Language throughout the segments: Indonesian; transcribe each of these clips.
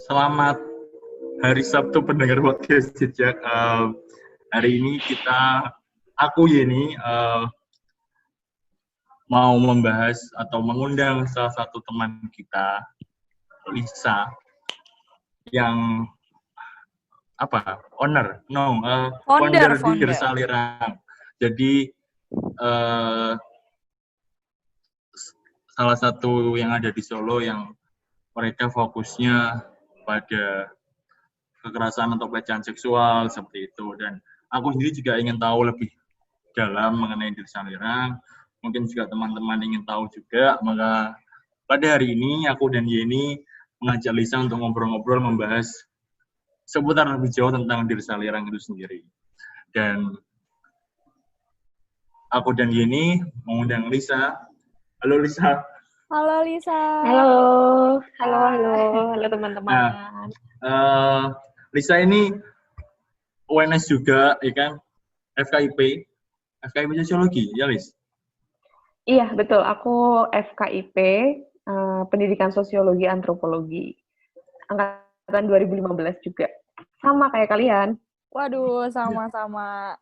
Selamat hari Sabtu pendengar podcast Jejak. Hari ini aku Yeni mau membahas atau mengundang salah satu teman kita, Lisa, yang founder di Dirsalirang. Jadi salah satu yang ada di Solo yang mereka fokusnya pada kekerasan atau pelecehan seksual seperti itu, dan aku sendiri juga ingin tahu lebih dalam mengenai Dirsalirang. Mungkin juga teman-teman ingin tahu juga, maka pada hari ini aku dan Yeni mengajak Lisa untuk ngobrol-ngobrol membahas seputar lebih jauh tentang Dirsalirang itu sendiri. Dan aku dan Yeni mengundang Lisa. Halo Lisa. Halo Lisa. Halo teman-teman. Nah, Lisa ini UNS juga, ya kan? FKIP Sosiologi, ya Lis? Iya, betul. Aku FKIP, Pendidikan Sosiologi Antropologi. Angkatan 2015 juga. Sama kayak kalian. Waduh, sama-sama.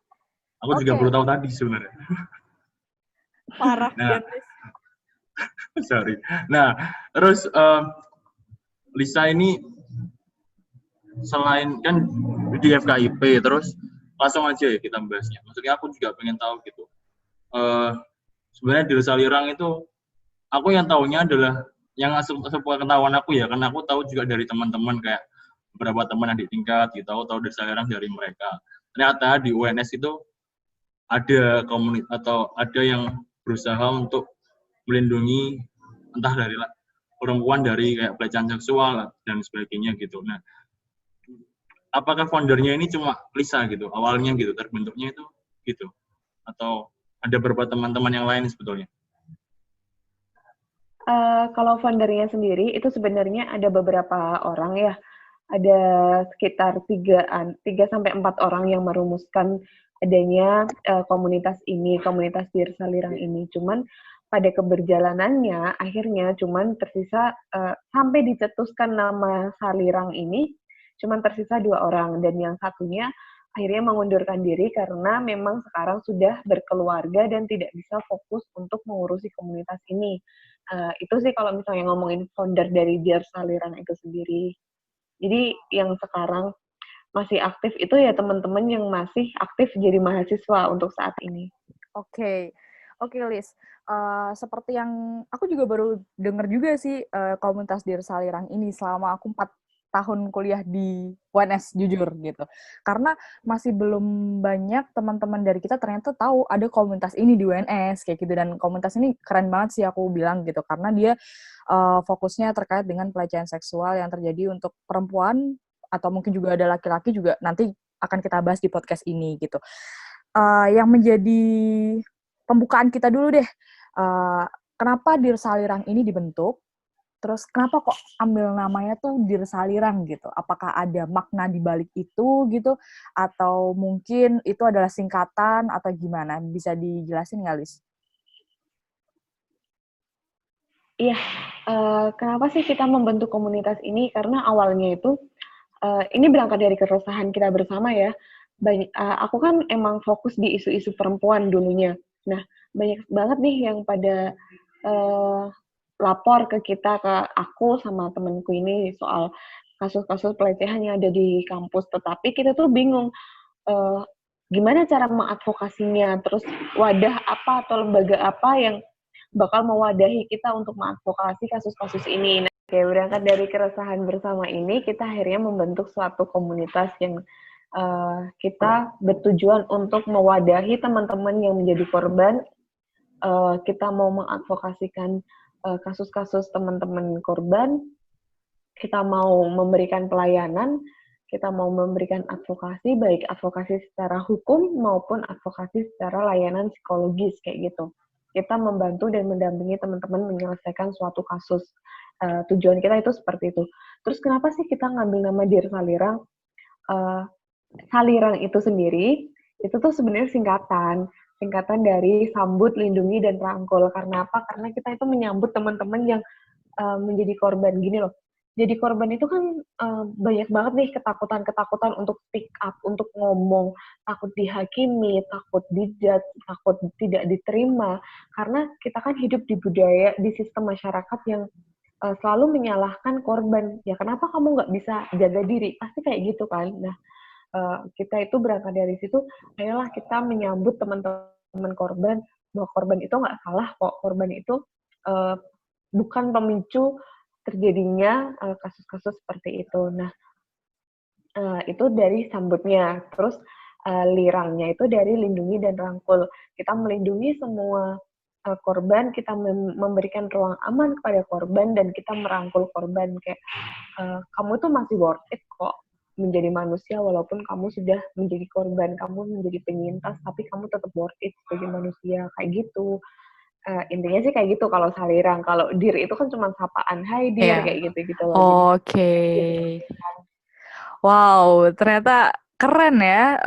Aku juga baru tahu tadi sebenarnya. Parah, Sorry. Nah, terus Lisa ini selain kan di FKIP, terus langsung aja ya kita bahasnya. Maksudnya aku juga pengen tahu gitu. Sebenarnya Dirsalirang itu, aku yang tahunya adalah yang sebuah ketahuan aku ya, karena aku tahu juga dari teman-teman kayak beberapa teman adik tingkat gitu, tahu Dirsalirang dari mereka. Ternyata di UNS itu ada komunitas atau ada yang berusaha untuk melindungi entah dari perempuan dari kayak pelecehan seksual dan sebagainya gitu. Nah, apakah foundernya ini cuma Lisa gitu, awalnya gitu, terbentuknya itu gitu, atau ada beberapa teman-teman yang lain sebetulnya? Kalau foundernya sendiri itu sebenarnya ada beberapa orang ya, ada sekitar 3-4 orang yang merumuskan adanya komunitas Dirsalirang ini. Cuman pada keberjalanannya akhirnya cuman tersisa sampai dicetuskan nama Salirang ini cuman tersisa 2 orang, dan yang satunya akhirnya mengundurkan diri karena memang sekarang sudah berkeluarga dan tidak bisa fokus untuk mengurusi komunitas ini. Itu sih kalau misalnya ngomongin founder dari Dirsalirang itu sendiri. Jadi yang sekarang masih aktif itu ya teman-teman yang masih aktif jadi mahasiswa untuk saat ini. Oke, Liz. Seperti yang aku juga baru dengar juga sih komunitas Dirsalirang ini selama aku 4 tahun kuliah di UNS, jujur gitu. Karena masih belum banyak teman-teman dari kita ternyata tahu ada komunitas ini di UNS kayak gitu, dan komunitas ini keren banget sih aku bilang gitu, karena dia fokusnya terkait dengan pelecehan seksual yang terjadi untuk perempuan atau mungkin juga ada laki-laki juga, nanti akan kita bahas di podcast ini gitu. Yang menjadi pembukaan kita dulu deh, kenapa Dirsalirang ini dibentuk? Terus kenapa kok ambil namanya tuh Dirsalirang gitu? Apakah ada makna di balik itu gitu? Atau mungkin itu adalah singkatan atau gimana? Bisa dijelasin nggak, Lis? Iya, kenapa sih kita membentuk komunitas ini? Karena awalnya itu, ini berangkat dari keresahan kita bersama ya. Aku kan emang fokus di isu-isu perempuan dulunya. Nah, banyak banget nih yang pada lapor ke kita, ke aku sama temenku ini soal kasus-kasus pelecehan yang ada di kampus. Tetapi kita tuh bingung gimana cara mengadvokasinya, terus wadah apa atau lembaga apa yang bakal mewadahi kita untuk mengadvokasi kasus-kasus ini. Nah, berangkat dari keresahan bersama ini, kita akhirnya membentuk suatu komunitas yang kita bertujuan untuk mewadahi teman-teman yang menjadi korban. Kita mau mengadvokasikan kasus-kasus teman-teman korban, kita mau memberikan pelayanan, kita mau memberikan advokasi, baik advokasi secara hukum maupun advokasi secara layanan psikologis kayak gitu. Kita membantu dan mendampingi teman-teman menyelesaikan suatu kasus. Tujuan kita itu seperti itu. Terus kenapa sih kita ngambil nama Dirsalirang? Salirang itu sendiri, itu tuh sebenarnya singkatan dari sambut, lindungi, dan rangkul. Karena apa? Karena kita itu menyambut teman-teman yang menjadi korban. Gini loh, jadi korban itu kan banyak banget nih ketakutan untuk speak up, untuk ngomong, takut dihakimi, takut dijudge, takut tidak diterima. Karena kita kan hidup di budaya, di sistem masyarakat yang selalu menyalahkan korban. Ya kenapa kamu nggak bisa jaga diri? Pasti kayak gitu kan. Nah, kita itu berangkat dari situ, ayolah kita menyambut teman-teman korban, bahwa korban itu nggak salah kok. Korban itu bukan pemicu terjadinya kasus-kasus seperti itu. Nah, itu dari sambutnya. Terus lirangnya itu dari lindungi dan rangkul. Kita melindungi semua korban, kita memberikan ruang aman kepada korban, dan kita merangkul korban. Kayak, kamu tuh masih worth it kok menjadi manusia, walaupun kamu sudah menjadi korban, kamu menjadi penyintas, tapi kamu tetap worth it sebagai manusia, kayak gitu. Intinya sih kayak gitu kalau Salirang. Kalau Dir itu kan cuma sapaan, hai Dir, Iya. kayak gitu-gitu loh. Oke. Wow, ternyata keren ya,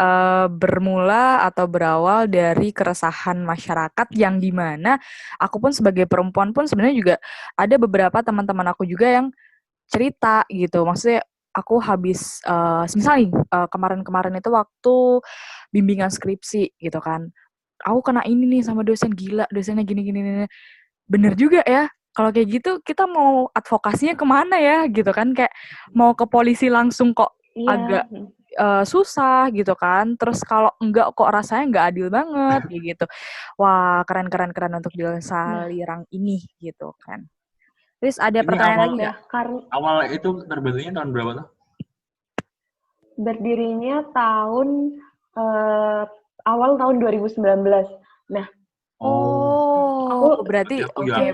bermula atau berawal dari keresahan masyarakat yang dimana aku pun sebagai perempuan pun sebenarnya juga ada beberapa teman-teman aku juga yang cerita gitu. Maksudnya aku habis, misal nih, kemarin-kemarin itu waktu bimbingan skripsi gitu kan, aku kena ini nih sama dosen, gila dosennya gini gini gini. Bener juga ya, kalau kayak gitu kita mau advokasinya kemana ya gitu kan, kayak mau ke polisi langsung kok agak Iya. susah gitu kan. Terus kalau enggak kok rasanya nggak adil banget kayak gitu. Wah, keren keren keren untuk di Nah, Salirang ini gitu kan. Terus ada Ini pertanyaan lagi awal nggak? karena awal itu terbentuknya tahun berapa tuh? berdirinya awal tahun 2019. Nah, Oh, aku berarti Aku oke. ya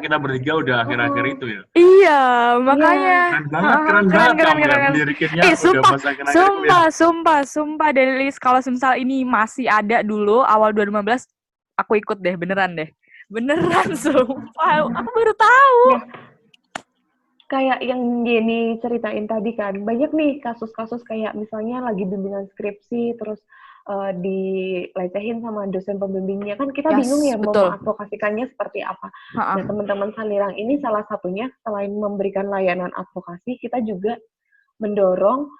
kita bertiga udah akhir-akhir itu ya. Iya, makanya. iya, Keren Keren, banget keren, kamu ya keren. mendirikannya udah Sumpah, pas akhir-akhir kuliah. sumpah, sumpah, sumpah, Delis. Kalau misal ini masih ada dulu, awal 2015, aku ikut deh, beneran deh. Beneran, sumpah. Aku baru tahu. nah kayak yang Jenny ceritain tadi kan, banyak nih kasus-kasus kayak misalnya lagi bimbingan skripsi, terus dilecehin sama dosen pembimbingnya, kan kita bingung Yes, ya mau betul. mengadvokasikannya seperti apa. Ha-ha. Nah, teman-teman Salirang ini salah satunya, selain memberikan layanan advokasi, kita juga mendorong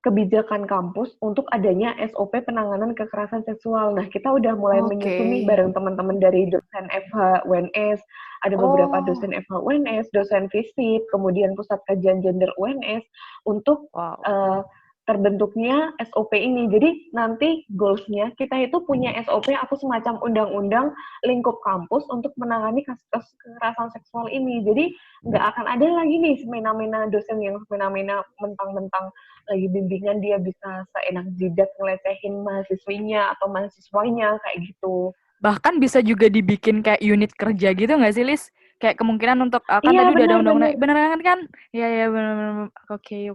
kebijakan kampus untuk adanya SOP penanganan kekerasan seksual. Nah, kita udah mulai menyusun nih bareng teman-teman dari dosen FH UNS, ada beberapa Oh, dosen FH UNS, dosen FISIP, kemudian pusat kajian gender UNS untuk wow. terbentuknya SOP ini. Jadi nanti goals-nya kita itu punya SOP atau semacam undang-undang lingkup kampus untuk menangani kasus kekerasan seksual ini. Jadi nggak akan ada lagi nih semena-mena dosen yang semena-mena mentang-mentang lagi bimbingan dia bisa seenak jidat ngelecehin mahasiswinya atau mahasiswanya kayak gitu. Bahkan bisa juga dibikin kayak unit kerja gitu nggak sih, Lis? Kayak kemungkinan untuk, kan Iya, tadi udah ada benar-benar. undang-undang, bener kan? Iya, iya, bener-bener. Oke,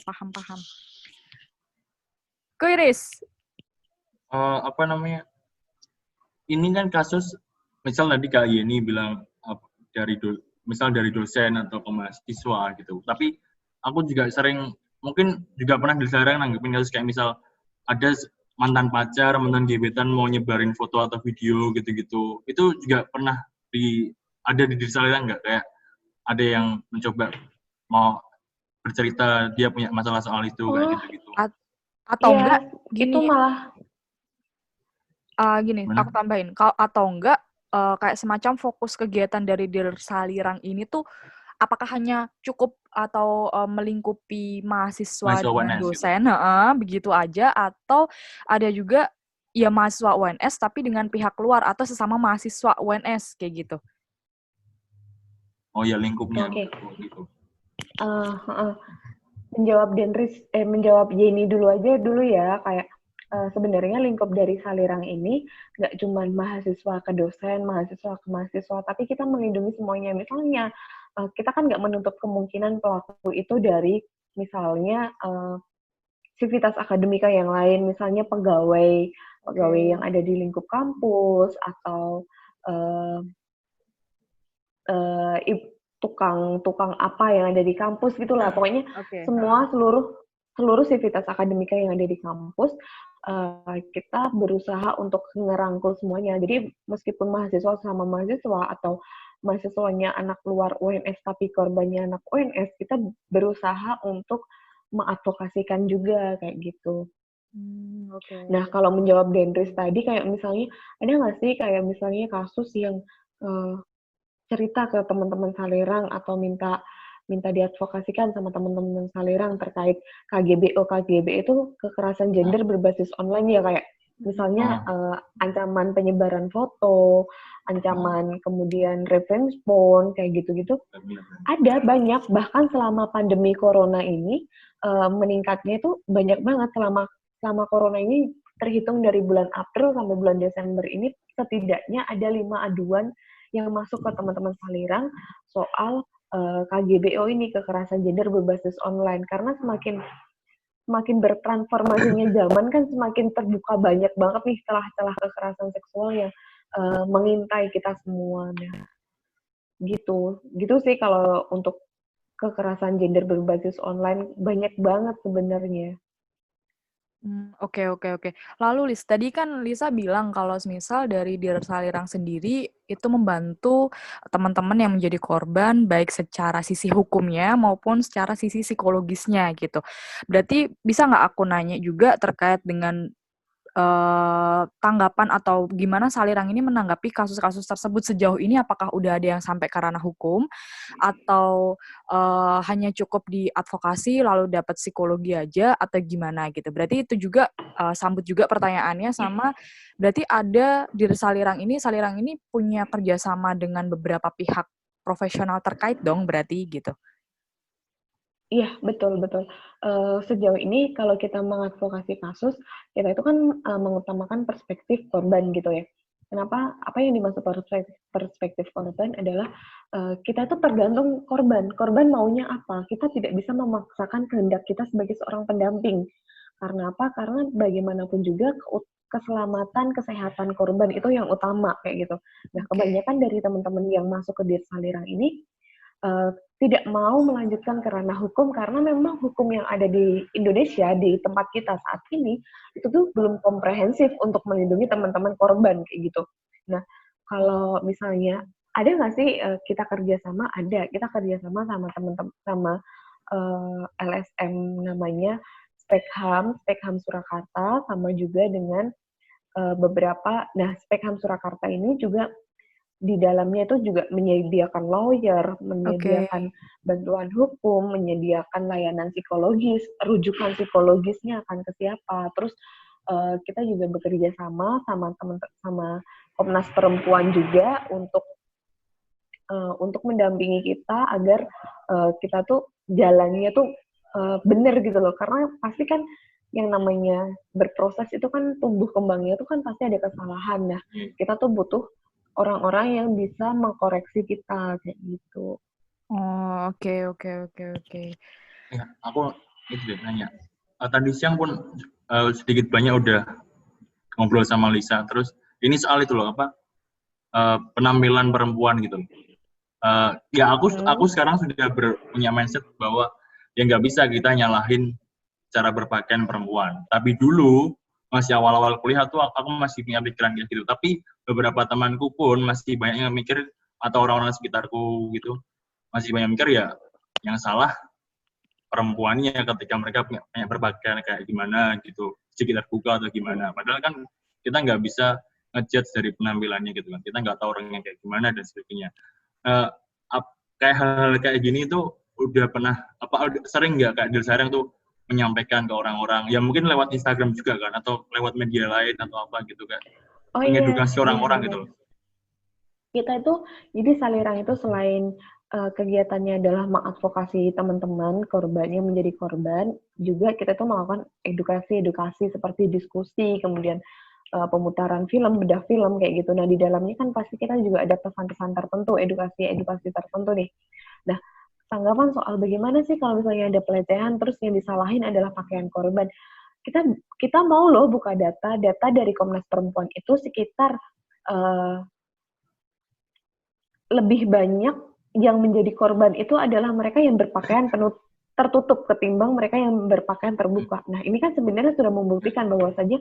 paham. Kuiris. Apa namanya? Ini kan kasus misal tadi Kak Yeni bilang misal dari dosen atau ke mahasiswa gitu. Tapi aku juga mungkin juga pernah disarang nanggepin kasus kayak misal ada mantan pacar, mantan gebetan mau nyebarin foto atau video gitu-gitu. Itu juga pernah ada di diri Salirang nggak? Kayak ada yang mencoba mau bercerita dia punya masalah soal itu kayak gitu-gitu. Atau iya, enggak itu gini, malah gini, Mana? aku tambahin. Atau enggak kayak semacam fokus kegiatan dari Salirang ini tuh apakah hanya cukup atau melingkupi mahasiswa Mahasiswa dengan UNS gitu. dosen, begitu aja, atau ada juga ya mahasiswa UNS tapi dengan pihak luar atau sesama mahasiswa UNS kayak gitu. Oh ya lingkupnya oke. gitu. Menjawab Jenny dulu ya, kayak sebenarnya lingkup dari Salirang ini nggak cuma mahasiswa ke dosen, mahasiswa ke mahasiswa, tapi kita melindungi semuanya. Misalnya kita kan nggak menutup kemungkinan pelaku itu dari misalnya sivitas akademika yang lain, misalnya pegawai yang ada di lingkup kampus atau tukang apa yang ada di kampus gitulah. Pokoknya seluruh sivitas akademika yang ada di kampus kita berusaha untuk ngerangkul semuanya. Jadi meskipun mahasiswa sama mahasiswa atau mahasiswanya anak luar UNS tapi korbannya anak UNS, kita berusaha untuk mengadvokasikan juga kayak gitu. Oke. Nah, kalau menjawab Dendris tadi, kayak misalnya, ada nggak sih kayak misalnya kasus yang cerita ke teman-teman Salirang atau minta diadvokasikan sama teman-teman Salirang terkait KGBO. KGB itu kekerasan gender berbasis online ya, kayak misalnya ancaman penyebaran foto, ancaman kemudian revenge porn, kayak gitu-gitu. Ada banyak, bahkan selama pandemi corona ini meningkatnya itu banyak banget. Selama corona ini terhitung dari bulan April sampai bulan Desember ini setidaknya ada 5 aduan yang masuk ke teman-teman Salirang soal KGBO ini, kekerasan gender berbasis online. Karena semakin bertransformasinya zaman kan semakin terbuka banyak banget nih celah-celah kekerasan seksual yang mengintai kita semua. Nah, gitu sih kalau untuk kekerasan gender berbasis online banyak banget sebenarnya. Oke. Lalu Lis, tadi kan Lisa bilang kalau misal dari Dir Salirang sendiri itu membantu teman-teman yang menjadi korban baik secara sisi hukumnya maupun secara sisi psikologisnya gitu. Berarti bisa nggak aku nanya juga terkait dengan tanggapan atau gimana Salirang ini menanggapi kasus-kasus tersebut sejauh ini, apakah udah ada yang sampai ke ranah hukum atau hanya cukup di advokasi lalu dapat psikologi aja atau gimana gitu. Berarti itu juga sambut juga pertanyaannya sama, berarti ada di Salirang ini punya kerjasama dengan beberapa pihak profesional terkait dong berarti gitu. Iya, betul. Sejauh ini kalau kita mengadvokasi kasus, kita itu kan mengutamakan perspektif korban gitu ya. Kenapa? Apa yang dimaksud perspektif korban adalah kita itu tergantung korban. Korban maunya apa? Kita tidak bisa memaksakan kehendak kita sebagai seorang pendamping. Karena apa? Karena bagaimanapun juga keselamatan, kesehatan korban itu yang utama kayak gitu. Nah, kebanyakan dari teman-teman yang masuk ke Dir Salirang ini tidak mau melanjutkan ke ranah hukum karena memang hukum yang ada di Indonesia, di tempat kita saat ini, itu tuh belum komprehensif untuk melindungi teman-teman korban kayak gitu. Nah, kalau misalnya ada nggak sih kita kerjasama? Ada, kita kerjasama sama teman-teman sama LSM namanya Spekham Surakarta, sama juga dengan beberapa. Nah, Spekham Surakarta ini juga di dalamnya itu juga menyediakan lawyer, menyediakan bantuan hukum, menyediakan layanan psikologis, rujukan psikologisnya akan ke siapa. Terus kita juga bekerja sama Komnas Perempuan juga untuk mendampingi kita agar kita tuh jalannya tuh benar gitu loh. Karena pasti kan yang namanya berproses itu kan tumbuh kembangnya itu kan pasti ada kesalahan. Nah, kita tuh butuh orang-orang yang bisa mengkoreksi kita kayak gitu. Oh, oke. Ya, aku itu deh nanya. Tadi siang pun sedikit banyak udah ngobrol sama Lisa. Terus ini soal itu loh apa penampilan perempuan gitu. Ya aku sekarang sudah punya mindset bahwa ya nggak bisa kita nyalahin cara berpakaian perempuan. Tapi dulu masih awal-awal kuliah tuh aku masih punya pikiran kayak gitu. Tapi beberapa temanku pun masih banyak yang mikir, atau orang-orang sekitarku gitu masih banyak mikir ya yang salah perempuannya ketika mereka punya berpakaian kayak gimana gitu, sekitar buka atau gimana. Padahal kan kita nggak bisa ngejudge dari penampilannya gitu kan. Kita nggak tahu orangnya kayak gimana dan sebagainya. Kayak hal-hal kayak gini tuh udah pernah sering nggak Kak Dir Salirang tuh menyampaikan ke orang-orang, ya mungkin lewat Instagram juga kan, atau lewat media lain atau apa gitu kan, mengedukasi orang-orang gitu. Kita itu, jadi Salirang itu selain kegiatannya adalah mengadvokasi teman-teman korban yang menjadi korban, juga kita tuh melakukan edukasi seperti diskusi, kemudian pemutaran film, bedah film kayak gitu. Nah, di dalamnya kan pasti kita juga ada pesan-pesan tertentu, edukasi tertentu nih. Nah, tanggapan soal bagaimana sih kalau misalnya ada pelecehan terus yang disalahin adalah pakaian korban. Kita mau loh buka data dari Komnas Perempuan itu sekitar lebih banyak yang menjadi korban itu adalah mereka yang berpakaian tertutup ketimbang mereka yang berpakaian terbuka. Nah, ini kan sebenarnya sudah membuktikan bahwasanya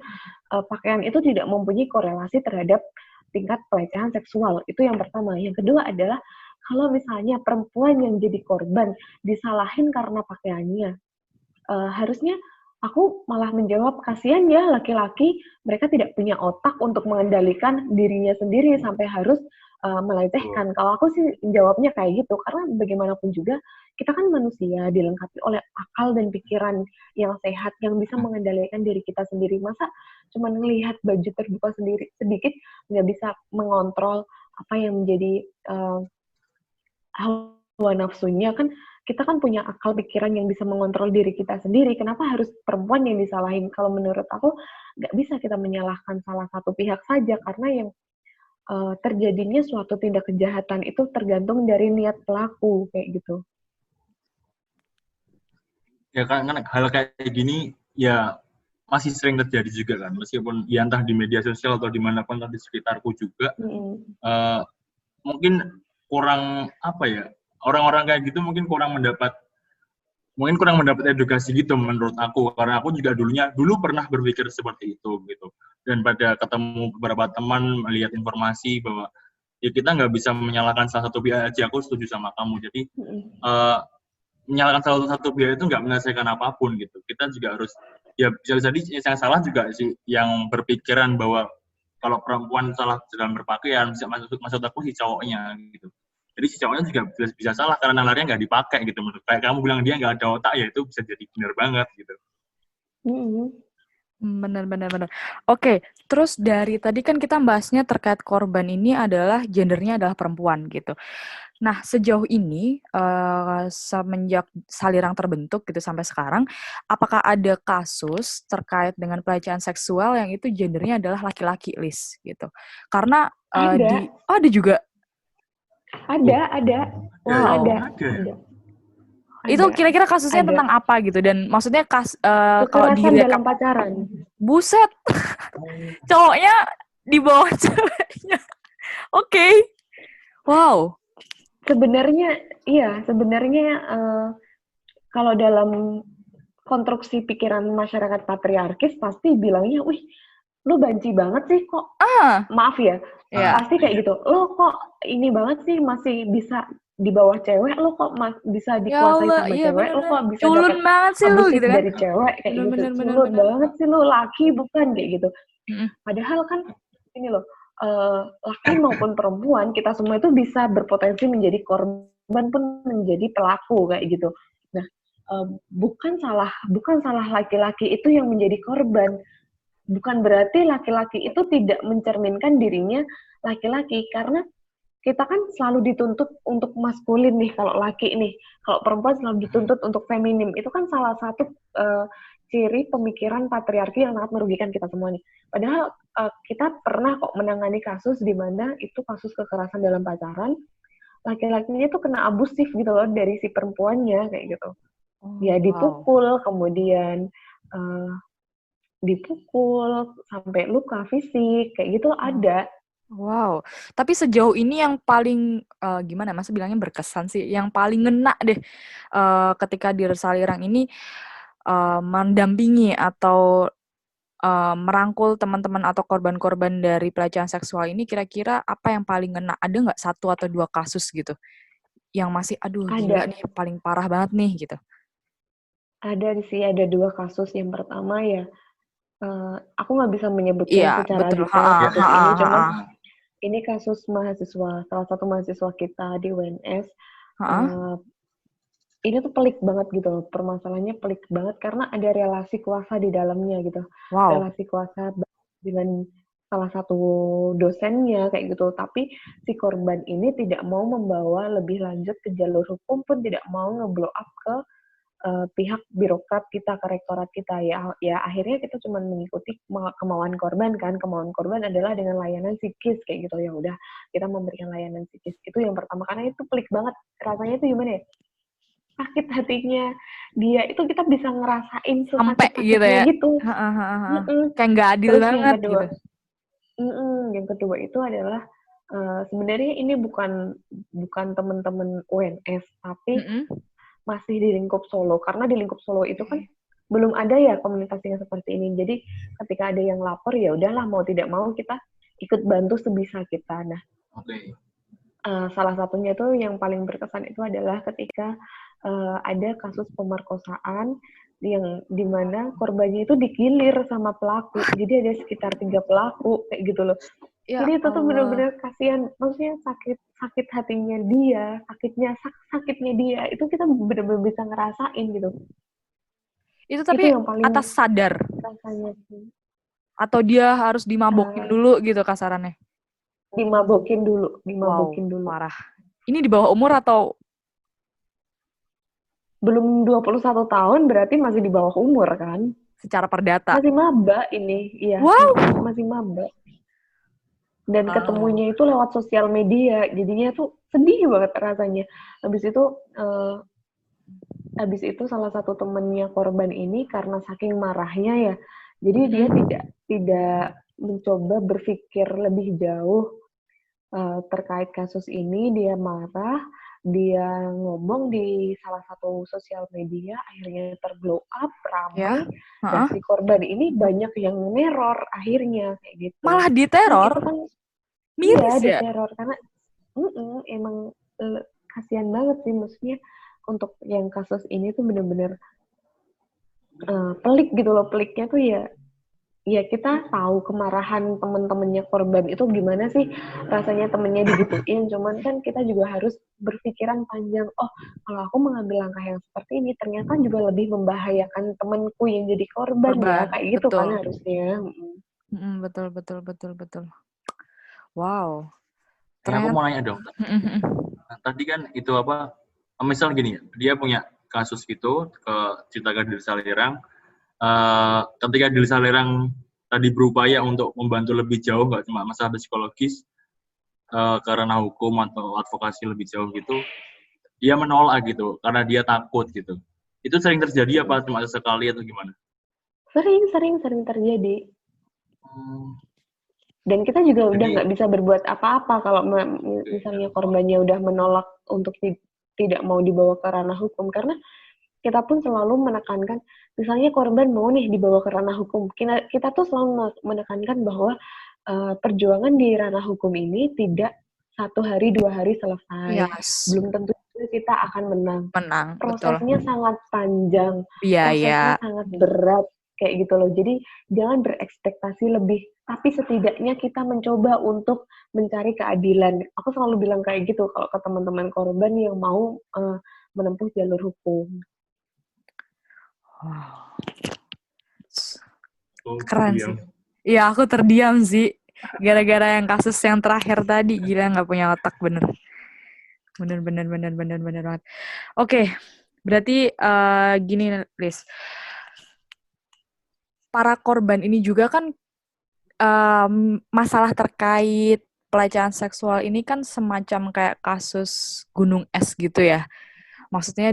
pakaian itu tidak mempunyai korelasi terhadap tingkat pelecehan seksual. Itu yang pertama. Yang kedua adalah kalau misalnya perempuan yang jadi korban disalahin karena pakaiannya, harusnya aku malah menjawab, kasihan ya laki-laki, mereka tidak punya otak untuk mengendalikan dirinya sendiri sampai harus melecehkan. Kalau aku sih jawabnya kayak gitu, karena bagaimanapun juga kita kan manusia dilengkapi oleh akal dan pikiran yang sehat, yang bisa mengendalikan diri kita sendiri. Masa cuma melihat baju terbuka sendiri sedikit, nggak bisa mengontrol apa yang menjadi hawa nafsunya. Kan kita kan punya akal pikiran yang bisa mengontrol diri kita sendiri. Kenapa harus perempuan yang disalahin? Kalau menurut aku nggak bisa kita menyalahkan salah satu pihak saja, karena yang terjadinya suatu tindak kejahatan itu tergantung dari niat pelaku kayak gitu. Ya kan hal kayak gini ya masih sering terjadi juga kan, meskipun ya entah di media sosial atau dimanapun di sekitarku juga. Mungkin kurang apa ya, orang-orang kayak gitu mungkin kurang mendapat edukasi gitu menurut aku, karena aku juga dulu pernah berpikir seperti itu gitu. Dan pada ketemu beberapa teman melihat informasi bahwa ya kita nggak bisa menyalahkan salah satu pihak aja, aku setuju sama kamu. Jadi menyalahkan salah satu pihak itu nggak menyelesaikan apapun gitu. Kita juga harus, ya bisa jadi yang salah juga sih yang berpikiran bahwa kalau perempuan salah dalam berpakaian, maksud aku si cowoknya gitu. Jadi si cowoknya juga bisa salah karena nalarnya nggak dipakai gitu. Kayak kamu bilang dia nggak ada otak, ya itu bisa jadi benar banget gitu. Benar. Oke, terus dari tadi kan kita bahasnya terkait korban ini adalah gendernya adalah perempuan gitu. Nah, sejauh ini semenjak Salirang terbentuk gitu sampai sekarang, apakah ada kasus terkait dengan pelecehan seksual yang itu gendernya adalah laki-laki, Lis gitu? Karena ada juga. Ada. Wow. Ada. Itu kira-kira kasusnya tentang apa gitu? Dan maksudnya kalau kekerasan dalam pacaran. Buset. Cowoknya di bawah ceweknya. Oke. Wow. Sebenarnya kalau dalam konstruksi pikiran masyarakat patriarkis pasti bilangnya, wih, lu banci banget sih kok. Maaf ya. Pasti kayak gitu. Lo kok ini banget sih masih bisa di bawah cewek, lo kok bisa dikuasai sama cewek, lo kok bisa dapat abusif gitu kan? Dari cewek kayak gitu. Culun banget sih lo, laki bukan kayak gitu. Padahal kan ini loh, laki maupun perempuan kita semua itu bisa berpotensi menjadi korban pun menjadi pelaku kayak gitu. Nah, bukan salah laki-laki itu yang menjadi korban. Bukan berarti laki-laki itu tidak mencerminkan dirinya laki-laki, karena kita kan selalu dituntut untuk maskulin nih kalau laki nih, kalau perempuan selalu dituntut untuk feminim. Itu kan salah satu ciri pemikiran patriarki yang sangat merugikan kita semua nih. Padahal kita pernah kok menangani kasus di mana itu kasus kekerasan dalam pacaran, laki-lakinya itu kena abusif gitu loh dari si perempuannya kayak gitu. Ya dipukul, kemudian dipukul sampai luka fisik kayak gitu ada. Wow, tapi sejauh ini yang paling gimana Mas bilangnya berkesan sih, yang paling ngena deh ketika di Salirang ini mendampingi atau merangkul teman-teman atau korban-korban dari pelecehan seksual ini, kira-kira apa yang paling ngena? Ada nggak 1 atau 2 kasus gitu yang masih gila nih, paling parah banget nih gitu? Ada sih, ada 2 kasus. Yang pertama ya, aku nggak bisa menyebutkan secara detail kasus ini, cuman ini kasus mahasiswa, salah satu mahasiswa kita di UNS. Ini tuh pelik banget gitu loh, permasalahannya pelik banget karena ada relasi kuasa di dalamnya gitu. Relasi kuasa dengan salah satu dosennya kayak gitu, tapi si korban ini tidak mau membawa lebih lanjut ke jalur hukum, pun tidak mau nge-blow up ke pihak birokrat kita, ke rektorat kita. Ya akhirnya kita cuma mengikuti kemauan korban kan. Kemauan korban adalah dengan layanan psikis kayak gitu. Ya udah, kita memberikan layanan psikis. Itu yang pertama, karena itu pelik banget. Rasanya itu gimana ya? Sakit hatinya dia itu kita bisa ngerasain sampai gitu ya. Kayak nggak adil banget gitu. Yang kedua itu adalah sebenarnya ini bukan teman-teman UNS, tapi masih di lingkup Solo, karena di lingkup Solo itu kan belum ada ya komunitas yang seperti ini. Jadi ketika ada yang lapor, ya udahlah, mau tidak mau kita ikut bantu sebisa kita. Nah, Oke. salah satunya tuh yang paling berkesan itu adalah ketika ada kasus pemerkosaan yang dimana korbannya itu digilir sama pelaku. Jadi ada sekitar 3 pelaku kayak gitu loh. Ya Jadi itu tuh Allah. benar-benar kasihan, maksudnya sakit hatinya dia, sakitnya dia itu kita benar-benar bisa ngerasain gitu. Itu Itu tapi yang paling atas sadar rasanya sih. atau dia harus dimabokin dulu gitu kasarannya? Dimabokin Wow, dulu. parah. Ini di bawah umur atau Belum 21 tahun berarti masih di bawah umur kan? secara perdata? Masih maba ini, iya. Wow. Masih maba. Dan ketemunya itu lewat sosial media, jadinya tuh sedih banget rasanya. Habis itu salah satu temennya korban ini karena saking marahnya ya, jadi dia tidak mencoba berpikir lebih jauh terkait kasus ini. Dia marah, dia ngomong di salah satu sosial media, akhirnya terblow up, ramai. Dan si korban ini banyak yang neror akhirnya kayak gitu. Malah diteror? Itu kan miris ya? diteror karena emang kasihan banget sih, maksudnya untuk yang kasus ini tuh bener-bener pelik gitu loh. Peliknya tuh ya kita tahu kemarahan temen-temennya korban itu gimana sih rasanya temennya digituin, cuman kan kita juga harus berpikiran panjang. Oh, kalau aku mengambil langkah yang seperti ini ternyata juga lebih membahayakan temenku yang jadi korban ya, kayak gitu betul. kan harusnya. Betul. Wow. Aku mau nanya dong. Tadi kan itu apa? Misal gini, dia punya kasus gitu ke Citaga Desa Lirang. Ketika Desa Lirang tadi berupaya untuk membantu lebih jauh, nggak cuma masalah psikologis, karena hukum atau advokasi lebih jauh gitu, dia menolak gitu karena dia takut gitu. Itu sering terjadi apa cuma sesekali atau gimana? Sering terjadi. Dan kita juga udah nggak bisa berbuat apa-apa kalau misalnya korbannya udah menolak untuk tidak mau dibawa ke ranah hukum, karena kita pun selalu menekankan, misalnya korban mau nih dibawa ke ranah hukum, kita tuh selalu menekankan bahwa perjuangan di ranah hukum ini tidak 1 hari 2 hari selesai. Belum tentu kita akan menang. Prosesnya sangat panjang, prosesnya sangat berat kayak gitu loh. Jadi jangan berekspektasi lebih, tapi setidaknya kita mencoba untuk mencari keadilan. Aku selalu bilang kayak gitu kalau ke teman-teman korban yang mau menempuh jalur hukum. Wow. Keren sih. Iya, aku terdiam sih. Gara-gara yang kasus yang terakhir tadi, gila nggak punya otak bener. Bener banget. Oke, berarti gini, Liz. Para korban ini juga kan masalah terkait pelecehan seksual ini kan semacam kayak kasus gunung es gitu ya. Maksudnya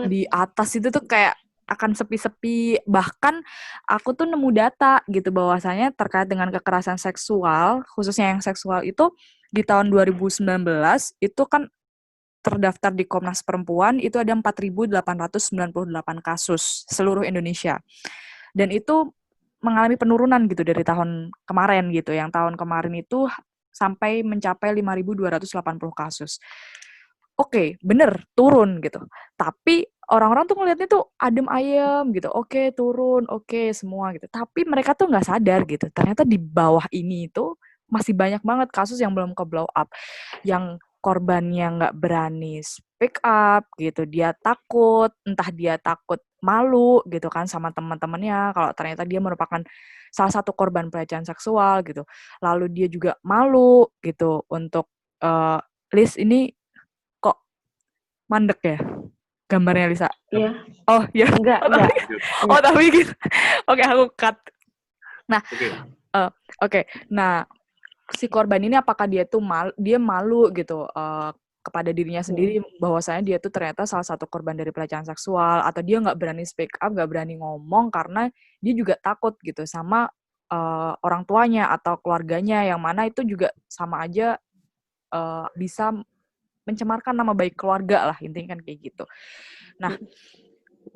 di atas itu tuh kayak akan sepi-sepi. Bahkan aku tuh nemu data gitu bahwasanya terkait dengan kekerasan seksual, khususnya yang seksual itu di tahun 2019 itu kan terdaftar di Komnas Perempuan itu ada 4.898 kasus seluruh Indonesia. Dan itu mengalami penurunan gitu dari tahun kemarin gitu. Yang tahun kemarin itu sampai mencapai 5.280 kasus. Oke, bener, turun gitu. Tapi orang-orang tuh ngeliatnya tuh adem ayem gitu. Oke, turun, oke, semua gitu. Tapi mereka tuh nggak sadar gitu. Ternyata di bawah ini itu masih banyak banget kasus yang belum ke-blow up. Yang korbannya nggak berani speak up gitu. Dia takut, entah dia takut malu gitu kan sama teman-temannya kalau ternyata dia merupakan salah satu korban pelecehan seksual gitu. Lalu dia juga malu gitu untuk Liz ini kok mandek ya gambarnya Lisa? Iya. Oh ya. Enggak. Oh tapi gitu. Oke, aku cut. Nah, oke. Nah, si korban ini apakah dia tuh malu gitu kepada dirinya sendiri bahwasanya dia tuh ternyata salah satu korban dari pelecehan seksual, atau dia nggak berani speak up, nggak berani ngomong karena dia juga takut gitu sama orang tuanya atau keluarganya, yang mana itu juga sama aja bisa mencemarkan nama baik keluarga lah, intinya kan kayak gitu. Nah,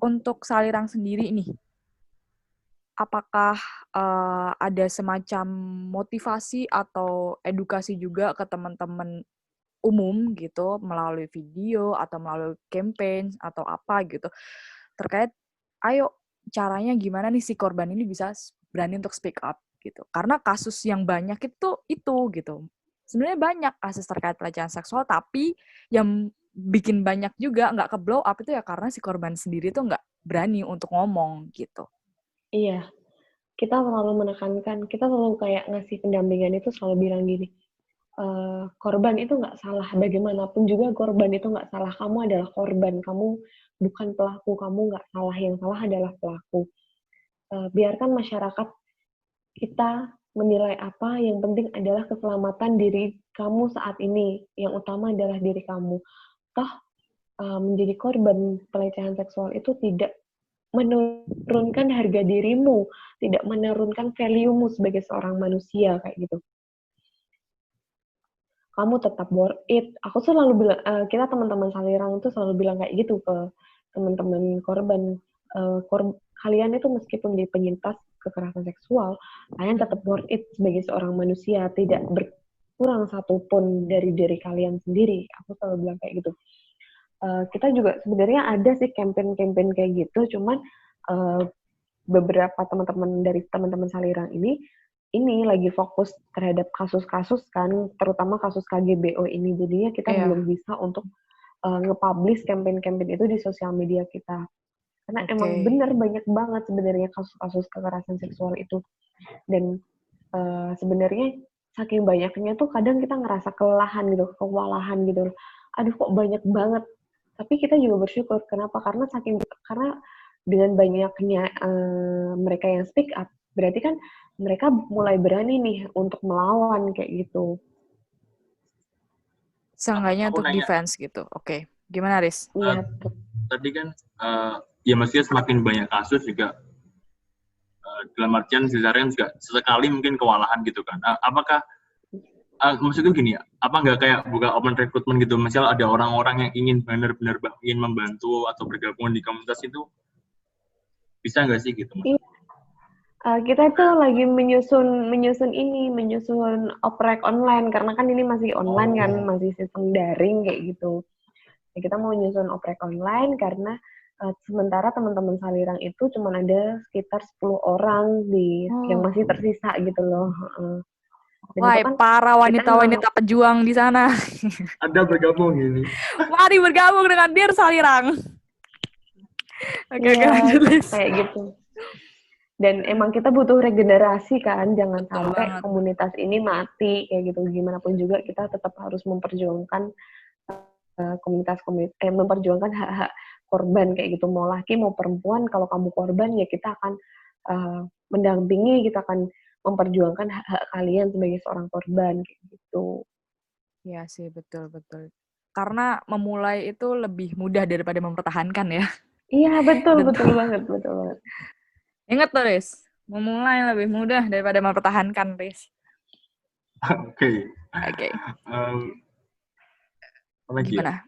untuk Salirang sendiri nih, apakah ada semacam motivasi atau edukasi juga ke teman-teman umum gitu melalui video atau melalui campaign atau apa gitu terkait ayo caranya gimana nih si korban ini bisa berani untuk speak up gitu. Karena kasus yang banyak itu gitu. Sebenarnya banyak kasus terkait pelecehan seksual tapi yang bikin banyak juga nggak ke blow up itu ya karena si korban sendiri tuh nggak berani untuk ngomong gitu. Iya, kita selalu menekankan, kita selalu kayak ngasih pendampingan itu selalu bilang gini, korban itu nggak salah, bagaimanapun juga korban itu nggak salah, kamu adalah korban, kamu bukan pelaku, kamu nggak salah, yang salah adalah pelaku. Biarkan masyarakat kita menilai apa, yang penting adalah keselamatan diri kamu saat ini, yang utama adalah diri kamu. Toh, menjadi korban pelecehan seksual itu tidak menurunkan harga dirimu, tidak menurunkan value-mu sebagai seorang manusia, kayak gitu. Kamu tetap worth it. Aku selalu bilang, kita teman-teman Salirang itu selalu bilang kayak gitu ke teman-teman korban. Kalian itu meskipun jadi penyintas kekerasan seksual, kalian tetap worth it sebagai seorang manusia, tidak berkurang satupun dari diri kalian sendiri. Aku selalu bilang kayak gitu. Kita juga sebenarnya ada sih campaign-campaign kayak gitu, cuman beberapa teman-teman dari teman-teman Salirang ini lagi fokus terhadap kasus-kasus kan, terutama kasus KGBO ini. Jadinya kita belum bisa untuk nge-publish campaign-campaign itu di sosial media kita. Karena emang bener banyak banget sebenarnya kasus-kasus kekerasan seksual itu. Dan sebenarnya saking banyaknya tuh kadang kita ngerasa kelelahan gitu, kewalahan gitu. Aduh kok banyak banget. Tapi kita juga bersyukur. Kenapa? Karena dengan banyaknya mereka yang speak up, berarti kan mereka mulai berani nih untuk melawan kayak gitu. Seenggaknya untuk defense gitu. Oke. Gimana, Riz? Iya. Tadi kan, ya maksudnya semakin banyak kasus juga, dalam artian sebenarnya juga sesekali mungkin kewalahan gitu kan. Apakah, maksudnya gini ya, apa nggak kayak buka open recruitment gitu, misal ada orang-orang yang ingin benar-benar ingin membantu atau bergabung di komunitas itu, bisa nggak sih gitu? Iya. Kita tuh lagi menyusun oprek online, karena kan ini masih online kan, masih sistem daring kayak gitu. Nah, kita mau menyusun oprek online karena sementara teman-teman Salirang itu cuma ada sekitar 10 orang yang masih tersisa gitu loh. Wah, kan para wanita-wanita pejuang di sana. Ada bergabung ini. Mari bergabung dengan Dir Salirang. Oke, kayak gitu. Dan emang kita butuh regenerasi kan, jangan sampai komunitas ini mati kayak gitu. Gimana pun juga kita tetap harus memperjuangkan memperjuangkan hak-hak korban kayak gitu. Mau laki mau perempuan, kalau kamu korban ya kita akan mendampingi, kita akan memperjuangkan hak-hak kalian sebagai seorang korban kayak gitu. Iya sih, betul. Karena memulai itu lebih mudah daripada mempertahankan ya. Iya, betul banget. Ingat tuh, Riz. Memulai lebih mudah daripada mempertahankan, Riz. Oke. Gimana?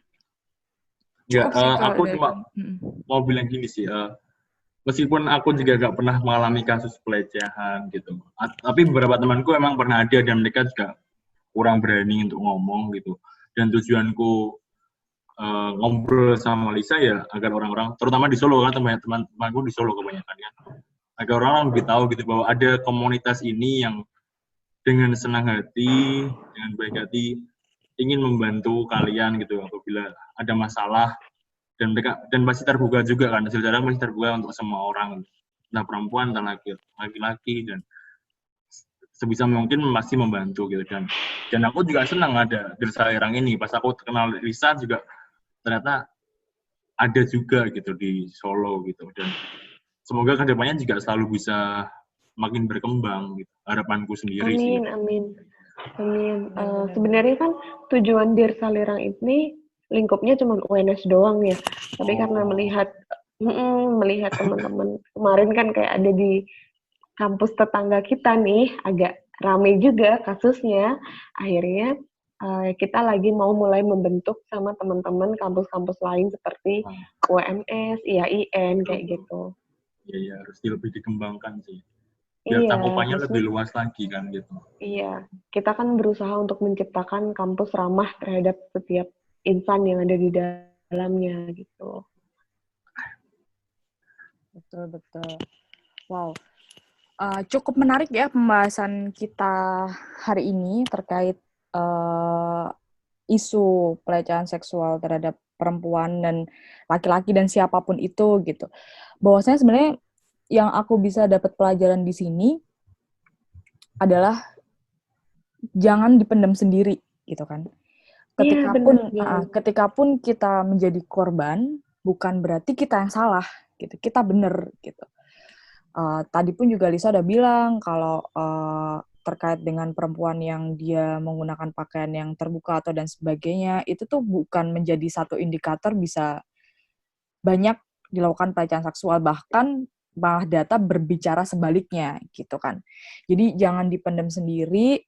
Ya, aku cuma mau bilang gini sih. Meskipun aku juga gak pernah mengalami kasus pelecehan gitu. Tapi beberapa temanku emang pernah ada dan mereka juga kurang berani untuk ngomong gitu. Dan tujuanku ngobrol sama Lisa ya agar orang-orang, terutama di Solo kan, teman-temanku di Solo kebanyakan kan, agar orang lebih tahu gitu bahwa ada komunitas ini yang dengan senang hati, dengan baik hati ingin membantu kalian gitu apabila ada masalah, dan mereka masih terbuka juga kan, secara masih terbuka untuk semua orang, entah perempuan, entah laki-laki, dan sebisa mungkin masih membantu gitu. Dan aku juga senang ada Dir Salirang ini. Pas aku kenal Lisa juga ternyata ada juga gitu di Solo gitu, dan semoga kedepannya juga selalu bisa makin berkembang gitu, harapanku sendiri. Amin. Sebenarnya kan tujuan Dir Salirang ini lingkupnya cuma UNS doang ya, tapi karena melihat teman-teman kemarin kan kayak ada di kampus tetangga kita nih agak rame juga kasusnya, akhirnya kita lagi mau mulai membentuk sama teman-teman kampus-kampus lain seperti UMS, IAIN kayak gitu. Iya, harus lebih dikembangkan sih. Biar Iya, cakupannya harusnya lebih luas lagi kan gitu. iya. Kita kan berusaha untuk menciptakan kampus ramah terhadap setiap insan yang ada di dalamnya gitu. Betul. Wow. Cukup menarik ya pembahasan kita hari ini terkait isu pelecehan seksual terhadap perempuan dan laki-laki dan siapapun itu gitu. Bahwasanya sebenarnya yang aku bisa dapat pelajaran di sini adalah jangan dipendam sendiri gitu kan. Ketika pun kita menjadi korban, bukan berarti kita yang salah gitu. Kita bener gitu. Tadi pun juga Lisa udah bilang kalau terkait dengan perempuan yang dia menggunakan pakaian yang terbuka atau dan sebagainya, itu tuh bukan menjadi satu indikator bisa banyak dilakukan pelecehan seksual, bahkan malah data berbicara sebaliknya gitu kan. Jadi jangan dipendam sendiri,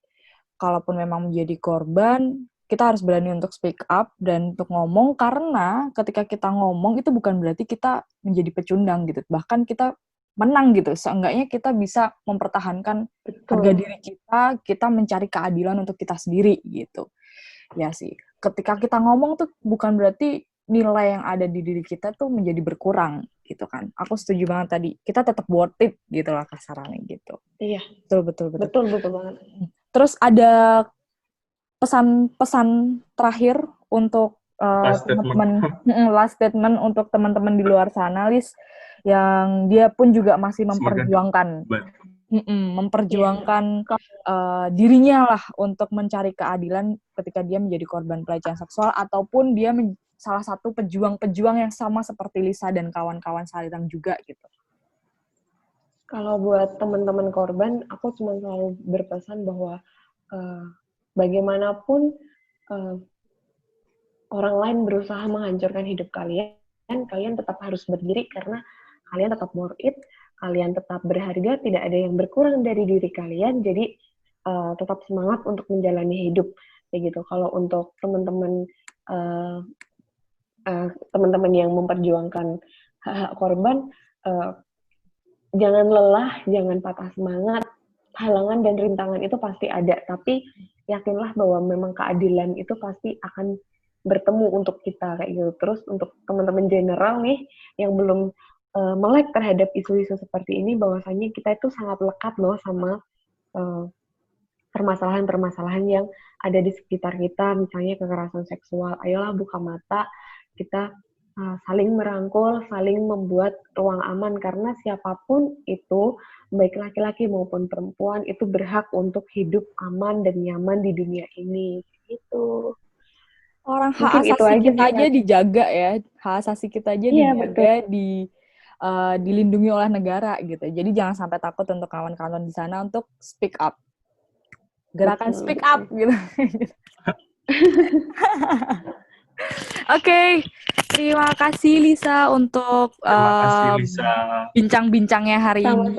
kalaupun memang menjadi korban, kita harus berani untuk speak up dan untuk ngomong, karena ketika kita ngomong itu bukan berarti kita menjadi pecundang gitu. Bahkan kita menang gitu. Seenggaknya kita bisa mempertahankan harga diri kita mencari keadilan untuk kita sendiri gitu. Ya sih. Ketika kita ngomong tuh bukan berarti nilai yang ada di diri kita tuh menjadi berkurang gitu kan. Aku setuju banget tadi. Kita tetap worth it gitu lah kasarannya gitu. Iya. Betul banget. Terus ada pesan-pesan terakhir untuk teman-teman, last statement untuk teman-teman di luar sana, Lis, yang dia pun juga masih memperjuangkan dirinya lah untuk mencari keadilan ketika dia menjadi korban pelecehan seksual, ataupun dia salah satu pejuang-pejuang yang sama seperti Lisa dan kawan-kawan Salirang juga gitu. Kalau buat teman-teman korban, aku cuma selalu berpesan bahwa bagaimanapun orang lain berusaha menghancurkan hidup kalian, kalian tetap harus berdiri karena kalian tetap worth it, kalian tetap berharga, tidak ada yang berkurang dari diri kalian, jadi tetap semangat untuk menjalani hidup. Kayak gitu. Kalau untuk teman-teman yang memperjuangkan hak korban, jangan lelah, jangan patah semangat. Halangan dan rintangan itu pasti ada, tapi yakinlah bahwa memang keadilan itu pasti akan bertemu untuk kita kayak gitu. Terus untuk teman-teman general nih yang belum melek terhadap isu-isu seperti ini, bahwasanya kita itu sangat lekat loh sama permasalahan-permasalahan yang ada di sekitar kita, misalnya kekerasan seksual. Ayolah buka mata, kita saling merangkul, saling membuat ruang aman, karena siapapun itu, baik laki-laki maupun perempuan, itu berhak untuk hidup aman dan nyaman di dunia ini. Gitu. Orang hak asasi kita aja dijaga ya, hak asasi kita aja dijaga, dilindungi oleh negara gitu. Jadi jangan sampai takut untuk kawan-kawan di sana untuk speak up. Gerakan speak up gitu. Oke, terima kasih Lisa untuk bincang-bincangnya hari ini.